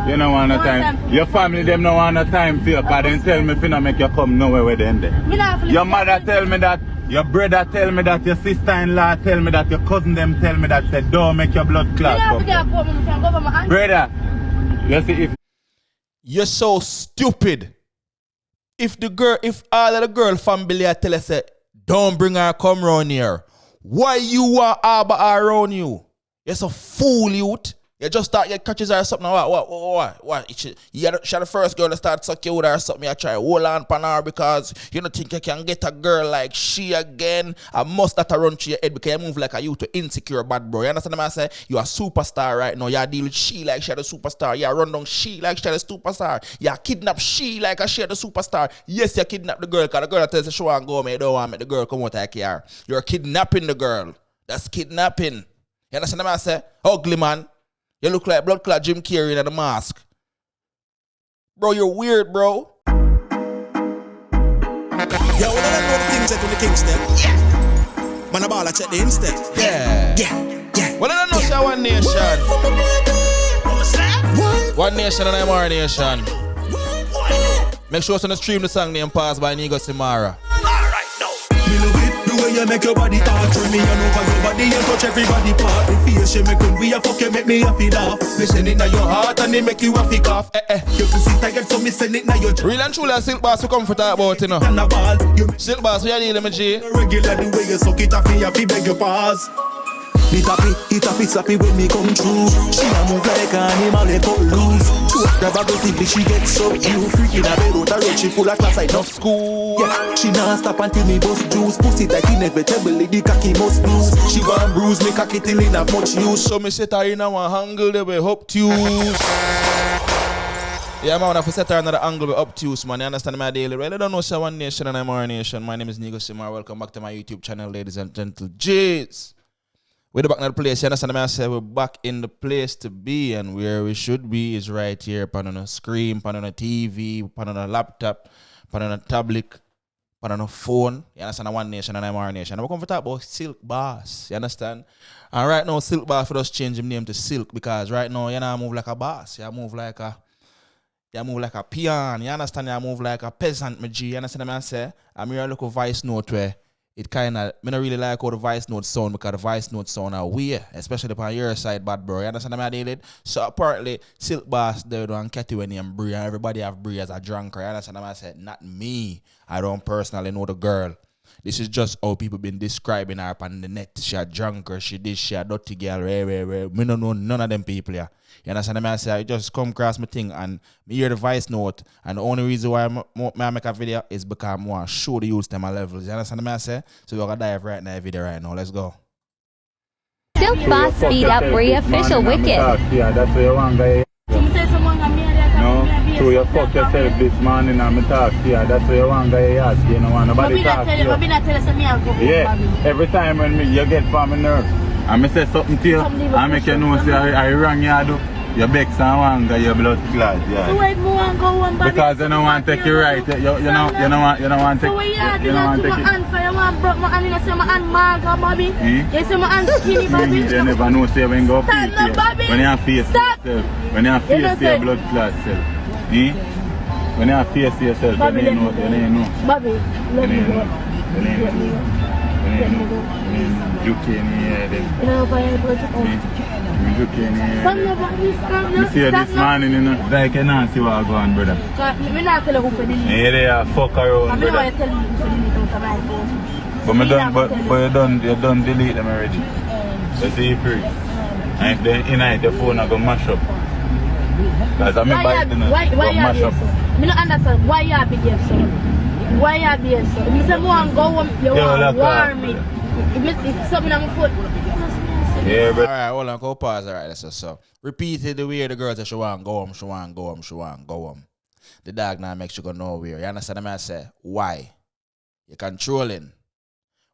You don't want no time. Your family them no want no time for you. Because they tell me if you not make you come nowhere with them there. Your mother tell me that. Your brother tell me that. Your sister-in-law tell me that. Your cousin them tell me that. Say don't make your blood clot come. Brother, you see if you're so stupid. If all of the girl family tell us say, don't bring her come round here, why you want Abba around you? You're so fool, youth. You just thought you catches her or something. What? She the first girl to start sucking with her or something. You try hold on pan her because you don't think you can get a girl like she again. I must that run through your head because you move like a youth to insecure bad bro. You understand what I say? You a superstar right now. You deal with she like she the superstar. You run down she like she the superstar. You kidnap she like she the superstar. Yes, you kidnap the girl because the girl tells you she want to go me. You don't want me. The girl come out of here. You're kidnapping the girl. That's kidnapping. You understand what I say? Ugly man. You look like blood clot Jim Carrey in the mask. Bro, you're weird, bro. Yeah, well, I know the things that when the king step. Yeah. Man, I ball, I check the instep. Yeah. Well, I don't know, say one nation. One nation and Imara nation. Make sure to stream the song name Pass by Negusimara. You make your body talk through me and over your body and touch everybody part. The face you make when we a fuck you make me a feed off. Me send it na your heart and it make you a fick off. Your pussy tired so me send it na your real and truly a silk boss who come for talk about, you know. Silk boss, we are dealing with G. Regular the way you suck it off me a fi beg your pass. It happy, sappy when me come through. She a move like an animal, let cut loose. Grab a aggressively, she gets so cute. Freaking a bed out a road, she full of class like no school. Yeah, she nah stop until me bust juice. Pussy tight inevitably, the cocky must bruise. She want bruise, me cocky till it not much use. So me set her in a one angle, they will obtuse. Yeah, man, I have to set her another angle with obtuse, man. You understand my daily? Well, I don't know, so one nation and Imara nation. My name is Negusimara. Welcome back to my YouTube channel, ladies and gentlemen. Jeez. We're back in the place, you understand me? I say we're back in the place to be, and where we should be is right here, on a screen, on a TV, on a laptop, on a tablet, on a phone. You understand? One nation and Imara nation. And we're going to talk about Silk Boss, you understand? And right now, Silk Boss for us change his name to Silk because right now, you know, move like a boss. You move like a peon, you understand? You move like a peasant, my G. You understand what I say? I'm here look a voice note where it kind of, I don't really like how the voice note sound because the voice note sound are weird, especially on your side, bad bro. You understand what I did? So apparently, Silk Boss, they don't catch you when you're Brii, and everybody have Brii as a drunker. You understand what I said? Not me. I don't personally know the girl. This is just how people been describing her on the net. She a drunker, she this, she a dirty girl, Me don't know none of them people here. You understand what I say? I just come across my thing and me hear the voice note, and the only reason why I make a video is because I want to show the youth them my levels. You understand what I say? So we're gonna dive right in the video right now. Let's go. Silk Boss speed up Brii official wicked. Yeah, that's what you want, guy. No, so you fuck yourself this morning and me talk to you. That's what you want, guy. You don't want nobody talk to you. Yeah, every time when you get from my nerve, and me say something to you, I make you know say I wrong you do. You bex and one guy, your blood clot, yeah. So why more want go on, Bobby? Because you don't want to take you right. You don't want to take. So why you don't take my hand for you want broke my hand and you say my hand maga, Bobby? You say my hand skinny, Bobby? You never know say when go face you. When you face yourself, when you face your blood clot self. When you face yourself, Bobby, you know. Bobby, let me go. You can't You know, if I go to you see this morning, you know, like you not see what I go on, brother. I'm not telling you who for the lead. Yeah, they are fuck around, I'm brother. not telling you who for the lead out of my phone. But you done delete them already. You see it free. And if they in the phone, I go mash up. Because I'm bite, you know, why mash up. I don't understand why you have behave so. Why you behave so? If you say, "Go home," you want to warn me. If something on my foot. Yeah, but alright, hold on, go pause. Alright, so repeated the way the girl said she want go home. The dog now makes you go nowhere. You understand what I say? Why? You're controlling.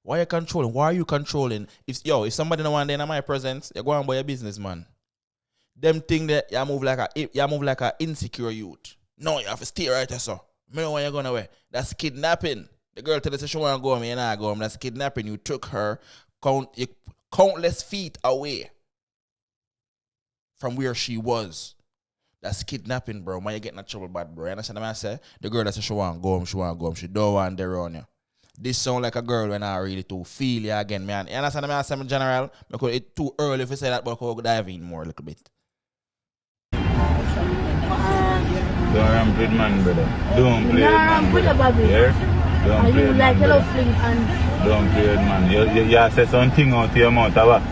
Why you controlling? Why are you controlling? If somebody don't want to in my presence, you're going by your business, man. Them thing that you move like a insecure youth. No, you have to stay right there, so. Me know where you're going away. That's kidnapping. The girl tell us she want to go home, you not go home. That's kidnapping. You took her countless feet away from where she was. That's kidnapping, bro. When you getting in trouble bad, bro. You understand what I say? The girl that says she want to go home, she want to go home. She don't want to run you. This sound like a girl when I really to feel you again, man. You understand what I say, in general? Because it's too early if you say that, but we'll dive in more a little bit. Don't ramp with man, brother. Don't play with man, brother. Yeah? Don't play with man, brother. Don't play with man. You say something out of your mouth, what?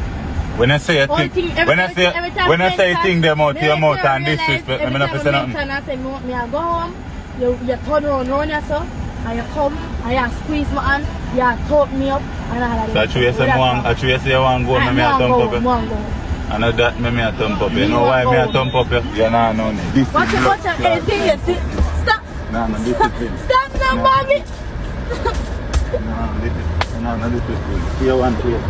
When I say a thing, when I say a thing, them out of your mouth and disrespect, I'm not say nothing. I say, me I go home, you turn around yourself, and you come, and you squeeze my hand, you talk me up, and I so actually you say you want to go, and I thump up. I know that me a thump up. You know why me a thump up? You know, no, this is watch anything you see. Stop. No, discipline. Stop now, mommy. No, discipline. You want to play it.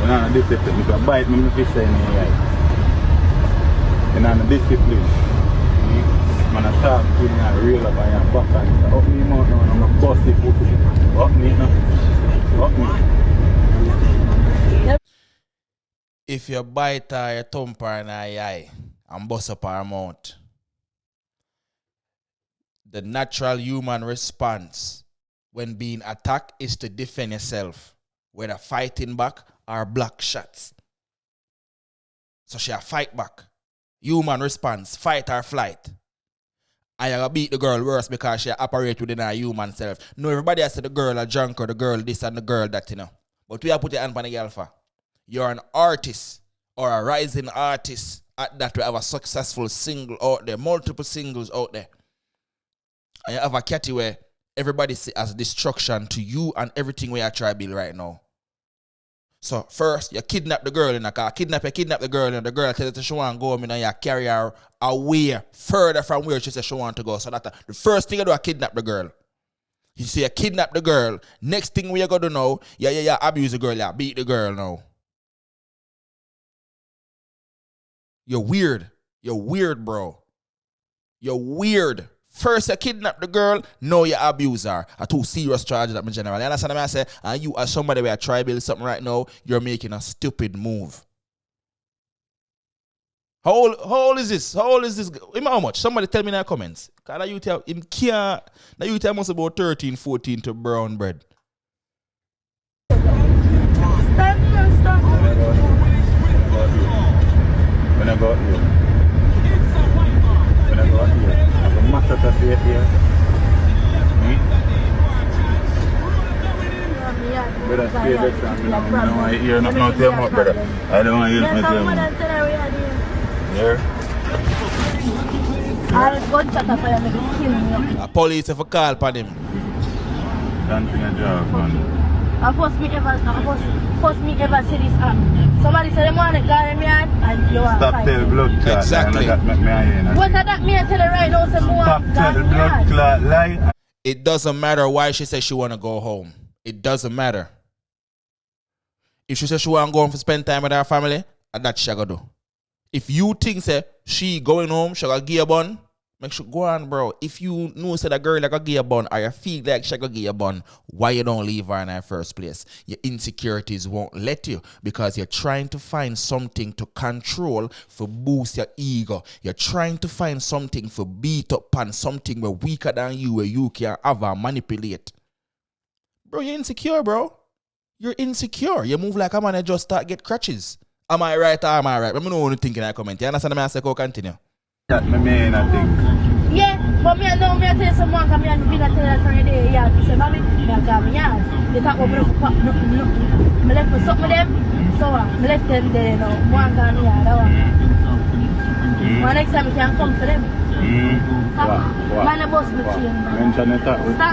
No, discipline. You can bite me, my fish in your eye. You know, discipline. Man, I talk to me and reel up on your back and say, up me mouth now, I'm going to bust it. Up me now. Up me. If you bite her, you thump her in her eye and bust up her mouth, the natural human response when being attacked is to defend yourself, whether fighting back or block shots. So she'll fight back. Human response, fight or flight. And you're going to beat the girl worse because she operate within her human self. No, everybody has said the girl a drunk or the girl this and the girl that, you know. But we have put your hand on the girl for. You're an artist or a rising artist. At that, we have a successful single out there, multiple singles out there. And you have a catty where everybody see as destruction to you and everything we are trying to build right now. So first, you kidnap the girl in the car. Kidnap the girl and the girl tells her she want to go home and you carry her away further from where she says she want to go. So that the first thing you do is kidnap the girl. You see, you kidnap the girl. Next thing we are going to know, yeah, abuse the girl, yeah, beat the girl now. You're weird. You're weird, bro. You're weird. First you kidnap the girl, now you abuse her. A two serious charges that me general. You understand what I say? And you as somebody where I try to build something right now, you're making a stupid move. How old is this? How old is this? How much? Somebody tell me in the comments. Because you tell him can't. Now you tell must about 13, 14 to brown bread. Stop. When I got here, I have a massacre here. Brother, stay there, son. I don't want to hear nothing out your mouth, brother. I don't want to hear nothing out your mouth. A police have a call upon him. First me ever see this somebody said they want to call me and you are stop tell blood clot. Exactly. What that me tell her right now? Stop tell blood clot lie. It doesn't matter why she says she want to go home. It doesn't matter. If she says she want to go home to spend time with her family, that's she going to do. If you think say she going home, she going to give a bun, make sure go on, bro. If you know say that girl like a give a bun or you feel like she going to give a bun, why you don't leave her in the first place? Your insecurities won't let you because you're trying to find something to control for boost your ego. You're trying to find something for beat up on something where weaker than you, where you can have and manipulate. Bro, you're insecure, bro. You're insecure. You move like a man and just start get crutches. Am I right or am I right? Let me know what you think in that comment. You understand me? I say go continue. That me mean I think. Yeah, but me know me tell someone come here and be that tell for a day. Yeah, say mommy, me come here. They talk about me left me suck with them. So me left them there now. One come here, that one. One next time I can come for them. What? Man a boss me chain. Mention it.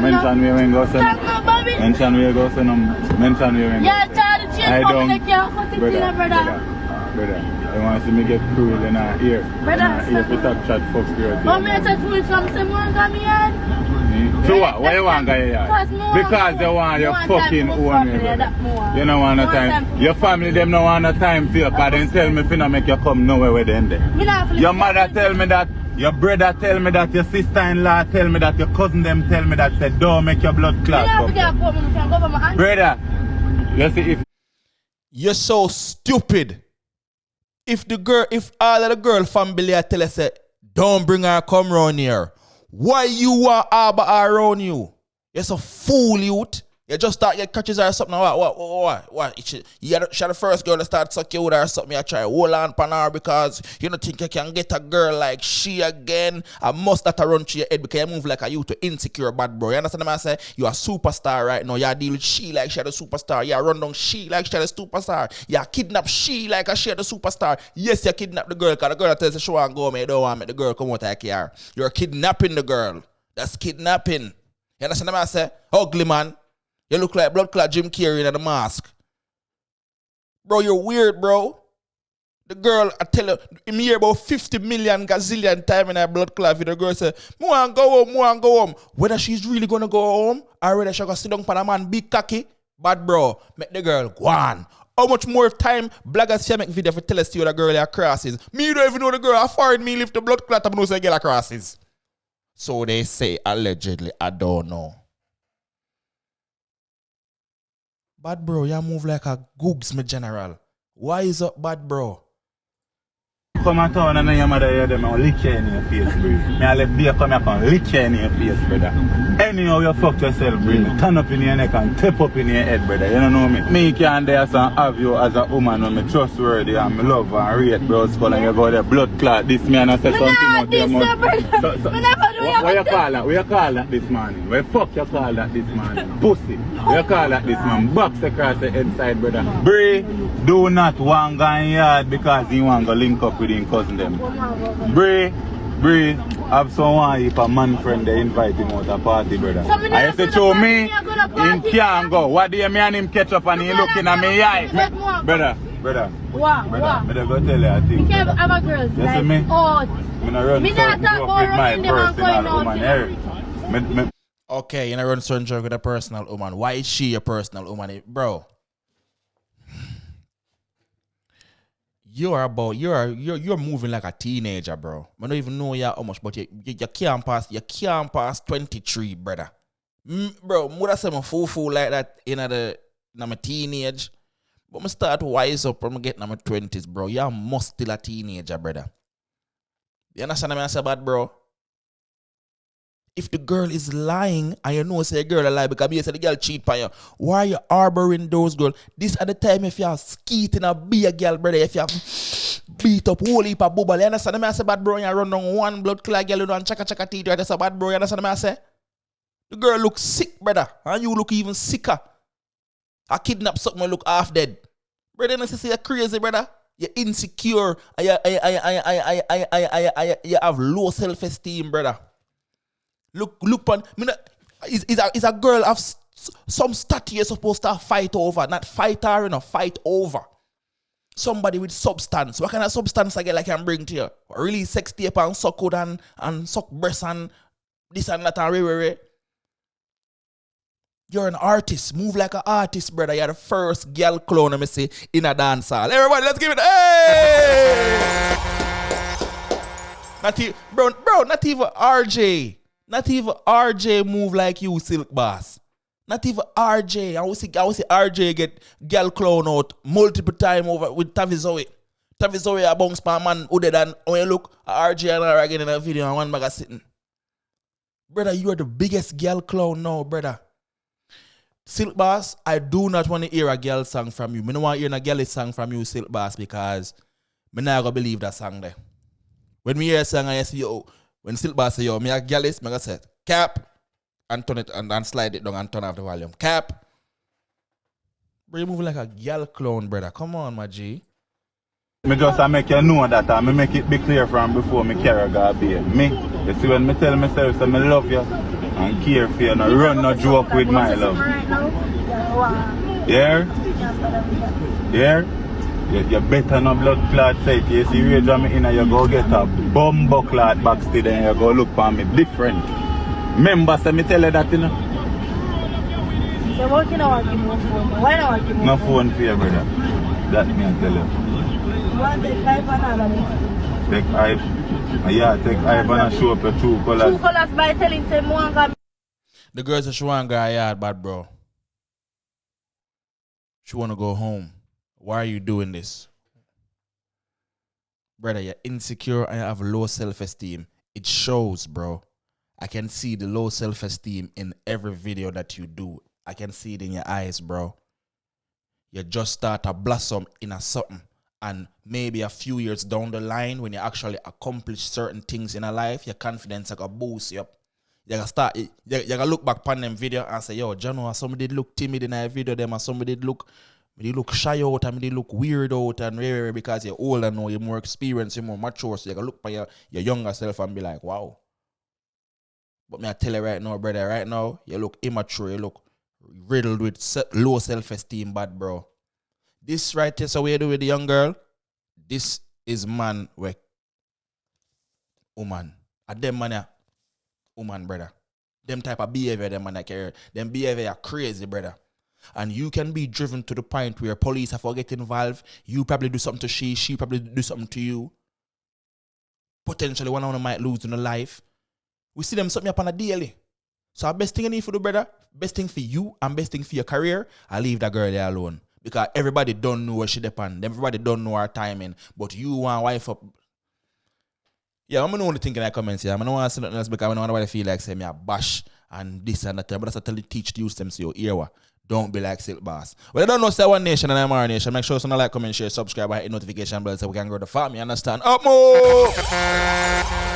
Mention me when go send. Stop now, Bobby. Mention me go send them. Mention me when. Yeah, Charlie chain. I don't. Brother. I want to see me get cruel in our ear. Brother. In our ear to talk chat fuck you. But me just fool from someone come here. So what? Why you want to go here? Because they want your fucking own. You don't want no time. Your family them no want no time for you. Because they tell me if you not make you come nowhere with them there. Your mother tell me that. Your brother tell me that. Your sister-in-law tell me that. Your cousin them tell me that. Say don't make your blood clot come. Brother, you see if you're so stupid. If all of the girl family tell us Don't bring her come round here. Why you are arbor around you? You're so fool, youth. You just thought your catches or something. What? She the first girl to start sucking with her or something. You try hold on pan her because you don't think you can get a girl like she again. I must not run to your head because you move like a you to insecure bad bro. You understand what I say? You are a superstar right now. You deal with she like she the superstar. You run down she like she the superstar. You kidnap she like she the superstar. Yes, you kidnap the girl because the girl tells you she want to go me. You don't want me. The girl come out of here. You're kidnapping the girl. That's kidnapping. You understand what I say? Ugly man. You look like blood clot Jim Carrey in the mask. Bro, you're weird, bro. The girl, I tell you, in here about 50 million gazillion time in her blood clot. The girl say, "Mo want go home. Whether she's really gonna go home or whether she's gonna sit down for a man big cocky, bad bro, make the girl go on. How much more time bloggers can make video for tell us to you the girl her crosses? Me don't even know the girl. I foreign me lift the blood clot. I know say get her crosses. So they say allegedly. I don't know. Bad bro, you move like a googs, my general. Why is up, bad bro? Come and town and your mother hear them and lick you in your face, Brii. Me I left beer come here and lick you in your face, brother. Anyhow you fuck yourself, Brii. Turn up in your neck and tip up in your head, brother. You don't know me. Me can dare and have you as a woman when me trustworthy and me love and rate, bro. Skull and you go there blood clot. This man I say something out your mouth. What you call that? What you call that this morning? What fuck you call that this morning? Pussy. What you call that this man? Box across the head side, brother. Brii, do not want gun yard because he want to link up with him cousin them. Brii, have someone if a man friend they invite him out a party, brother. I say to me, him can't go. What do you mean him catch up and he looking at me eye? Brother. What? Brother, go tell you a thing. You can't have a girl. You see me? Oh. Me not run certain joke with my personal woman here. Okay, you know run certain joke with a personal woman. Why is she a personal woman, bro? You're moving like a teenager, bro. I don't even know you how much, but you can't pass 23, brother. Bro, would I say I'm fool like that in my teenage? But I start wise up when I get in my 20s, bro. You're most still a teenager, brother. You understand what I say about, bro? If the girl is lying and you know say a girl a lie because you say the girl cheat on you, why are you harboring those girls? This at the time if you're skeeting a be a girl, brother, if you beat up whole heap of bubble, you understand what I say bad bro? You run down one blood clot girl and chaka teeth, that's a bad bro, you understand what I say? The girl looks sick, brother, and you look even sicker. I kidnap something and look half dead. Brother, you say you're crazy, brother. You're insecure. You have low self-esteem, brother. Look on. Is a girl of some stature you're supposed to fight over, not fight her, you know, fight over. Somebody with substance. What kind of substance I get like I can bring to you? Really sex tape and suck hood and suck breast and this and that and re. You're an artist. Move like an artist, brother. You're the first girl clone, let me say, in a dance hall. Everybody, let's give it. Hey! Not even RJ. Not even RJ move like you, Silk Boss. Not even RJ. I will see RJ get girl clown out multiple times over with Tavizoe. Tavizoe a bounce per man other than when you look at RJ and her again in a video and one bag sitting. Brother, you are the biggest girl clown now, brother. Silk Boss, I do not want to hear a girl song from you. I don't want to hear a girl song from you, Silk Boss, because I'm not going to believe that song there. When we hear a song, I say, yo, when Silk Boss say, yo, me a girl is, I'm going to say, cap, and turn it, and slide it down and turn off the volume. Cap. Bro, you move like a girl clown, brother. Come on, my G. Me just make you know that I make it be clear from before me carry God be me. You see when me tell myself that me love you and care for you and run no joke with my love. Yeah? You better no blood clot say it. You see you draw me in and you go get a bumbo clot backstage and you go look for me different. Remember say me tell you that you know? So why can't I give more phone? Why not give more no phone for you, brother. That me I tell you. One take five and take five. Yeah, take five and show up your true colors. True colors by telling them one guy. The girl said she want to go yard, bad bro. She want to go home. Why are you doing this? brother, you're insecure and you have low self-esteem. It shows, bro. I can see the low self-esteem in every video that you do. I can see it in your eyes, bro. You just start to blossom in a something. And maybe a few years down the line, when you actually accomplish certain things in a life, your confidence is going to boost you up. You gotta look back on them video and say, yo, John, somebody did look timid in that video, them, and somebody did look shy out, and they look weird out, and rare because you're older now, you're more experienced, you're more mature, so you can look by your younger self and be like, wow. But me I tell you right now, brother, right now, you look immature, you look riddled with low self-esteem, bad, bro. This right here, so what you do with the young girl, this is man with woman. At them man, woman, brother. Them type of behavior, them man carry. Them behavior are crazy, brother. And you can be driven to the point where police have to get involved. You probably do something to she probably do something to you. Potentially one of them might lose in a life. We see them something up on a daily. So best thing you need for the brother, best thing for you and best thing for your career, I leave that girl there alone. Because everybody don't know where she depend. Everybody don't know her timing. But you want wife up. Yeah, I'm only thinking I comments here. I don't want to say nothing else because I don't want to feel like say me a bash and this and that. But that's what I teach the youth them so you hear what. Don't be like Silk Boss. Well, I don't know say One Nation and Imara Nation. Make sure you like, comment, share, subscribe, and hit notification bell so we can grow the farm. You understand? Up more!